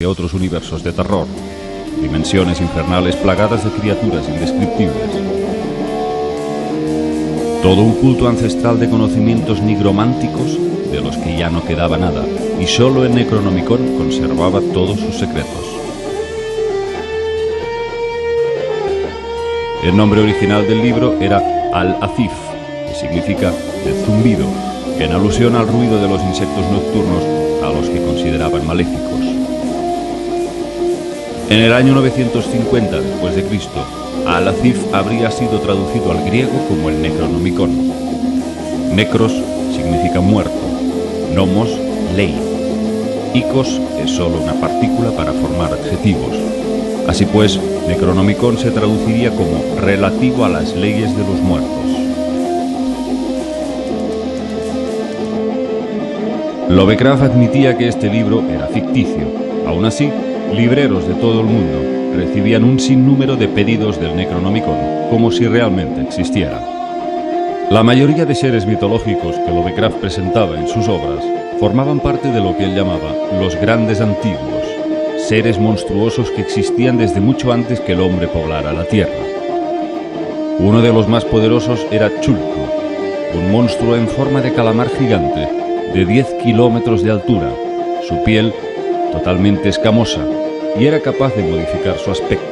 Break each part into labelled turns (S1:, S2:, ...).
S1: de otros universos de terror, dimensiones infernales plagadas de criaturas indescriptibles. Todo un culto ancestral de conocimientos nigrománticos de los que ya no quedaba nada, y solo el Necronomicon conservaba todos sus secretos. El nombre original del libro era Al-Afif, que significa el zumbido, en alusión al ruido de los insectos nocturnos a los que consideraban maléficos. En el año 950 después de Cristo, Al-Afif habría sido traducido al griego como el Necronomicon. Necros significa muerto, nomos, ley. Icos es solo una partícula para formar adjetivos. Así pues, Necronomicon se traduciría como relativo a las leyes de los muertos. Lovecraft admitía que este libro era ficticio. Aún así, libreros de todo el mundo recibían un sinnúmero de pedidos del Necronomicon, como si realmente existiera. La mayoría de seres mitológicos que Lovecraft presentaba en sus obras formaban parte de lo que él llamaba los grandes antiguos, seres monstruosos que existían desde mucho antes que el hombre poblara la Tierra. Uno de los más poderosos era Chulku, un monstruo en forma de calamar gigante, de 10 kilómetros de altura, su piel totalmente escamosa, y era capaz de modificar su aspecto.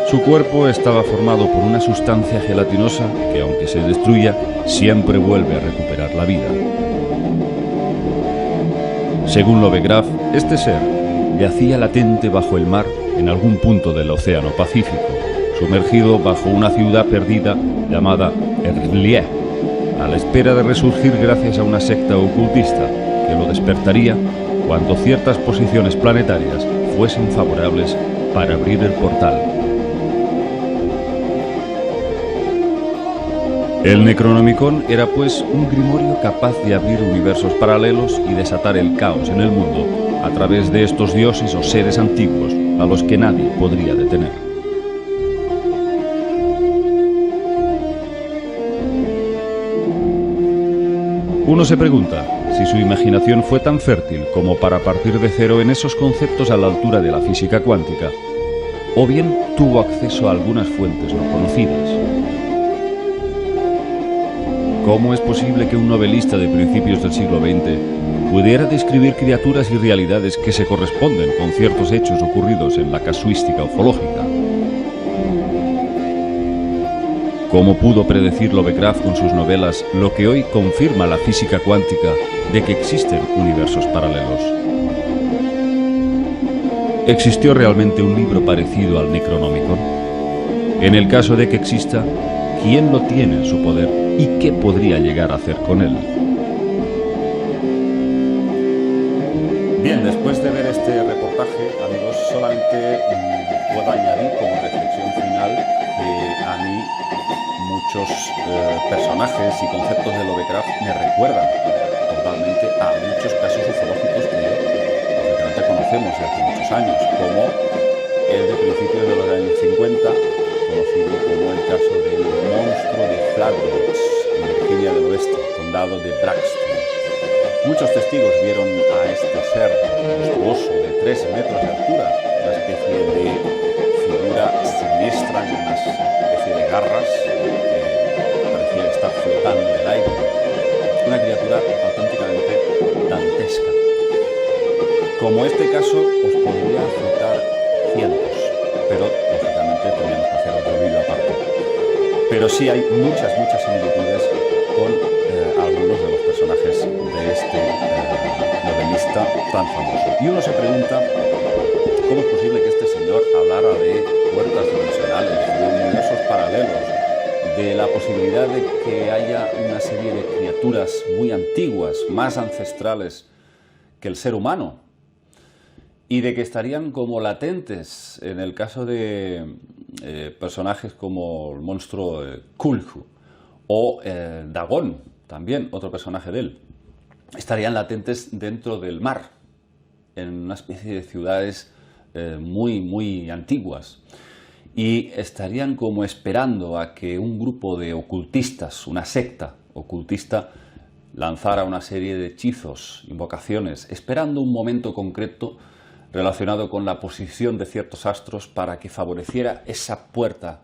S1: Su cuerpo estaba formado por una sustancia gelatinosa que, aunque se destruya, siempre vuelve a recuperar la vida. Según Lovecraft, este ser yacía latente bajo el mar en algún punto del Océano Pacífico, sumergido bajo una ciudad perdida llamada Erlieh, a la espera de resurgir gracias a una secta ocultista que lo despertaría cuando ciertas posiciones planetarias fuesen favorables para abrir el portal. El Necronomicon era pues un grimorio capaz de abrir universos paralelos y desatar el caos en el mundo a través de estos dioses o seres antiguos a los que nadie podría detener. Uno se pregunta si su imaginación fue tan fértil como para partir de cero en esos conceptos a la altura de la física cuántica, o bien tuvo acceso a algunas fuentes no conocidas. ¿Cómo es posible que un novelista de principios del siglo XX pudiera describir criaturas y realidades que se corresponden con ciertos hechos ocurridos en la casuística ufológica? ¿Cómo pudo predecir Lovecraft con sus novelas lo que hoy confirma la física cuántica de que existen universos paralelos? ¿Existió realmente un libro parecido al Necronomicon? En el caso de que exista, ¿quién lo tiene en su poder y qué podría llegar a hacer con él?
S2: Bien, después de ver este reportaje, amigos, solamente puedo añadir como reflexión final que a mí muchos personajes y conceptos de Lovecraft me recuerdan totalmente a muchos casos ufológicos que lógicamente conocemos desde hace muchos años, como el de principios de los años 50, conocido como el caso del monstruo de Flatwoods, en Virginia del Oeste, condado de Braxton. Muchos testigos vieron a este ser monstruoso de 3 metros de altura, una especie de figura siniestra con una especie de garras que parecía estar flotando en el aire. Una criatura auténticamente dantesca. Como este caso, os podría citar cientos, pero lógicamente tenemos que hacer otro vídeo aparte. Pero sí hay muchas similitudes con algunos de los personajes de este novelista tan famoso. Y uno se pregunta cómo es posible que este señor hablara de puertas dimensionales, de universos paralelos, de la posibilidad de que haya una serie de criaturas muy antiguas, más ancestrales que el ser humano, y de que estarían como latentes en el caso de personajes como el monstruo Cthulhu o Dagon, también otro personaje de él. Estarían latentes dentro del mar, en una especie de ciudades muy antiguas, y estarían como esperando a que un grupo de ocultistas, una secta ocultista, lanzara una serie de hechizos, invocaciones, esperando un momento concreto relacionado con la posición de ciertos astros para que favoreciera esa puerta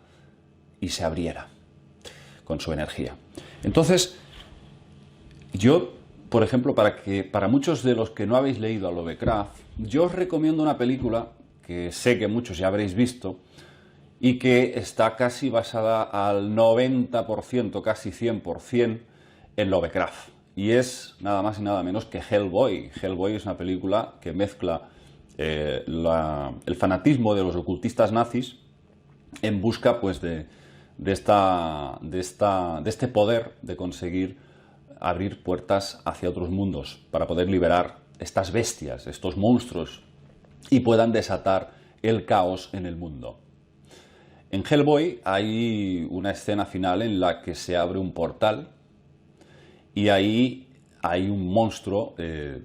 S2: y se abriera con su energía. Entonces, yo, por ejemplo, para muchos de los que no habéis leído a Lovecraft, yo os recomiendo una película que sé que muchos ya habréis visto y que está casi basada al 90%, casi 100% en Lovecraft. Y es nada más y nada menos que Hellboy. Hellboy es una película que mezcla el fanatismo de los ocultistas nazis en busca pues, de este poder de conseguir abrir puertas hacia otros mundos para poder liberar estas bestias, estos monstruos, y puedan desatar el caos en el mundo. En Hellboy hay una escena final en la que se abre un portal y ahí hay un monstruo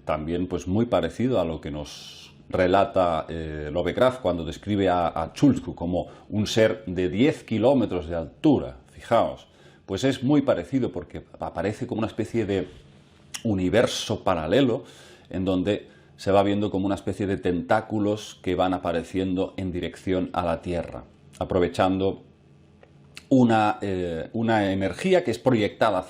S2: también pues muy parecido a lo que nos relata Lovecraft cuando describe a Cthulhu como un ser de 10 kilómetros de altura. Fijaos, pues es muy parecido porque aparece como una especie de universo paralelo en donde se va viendo como una especie de tentáculos que van apareciendo en dirección a la Tierra, aprovechando una energía que es proyectada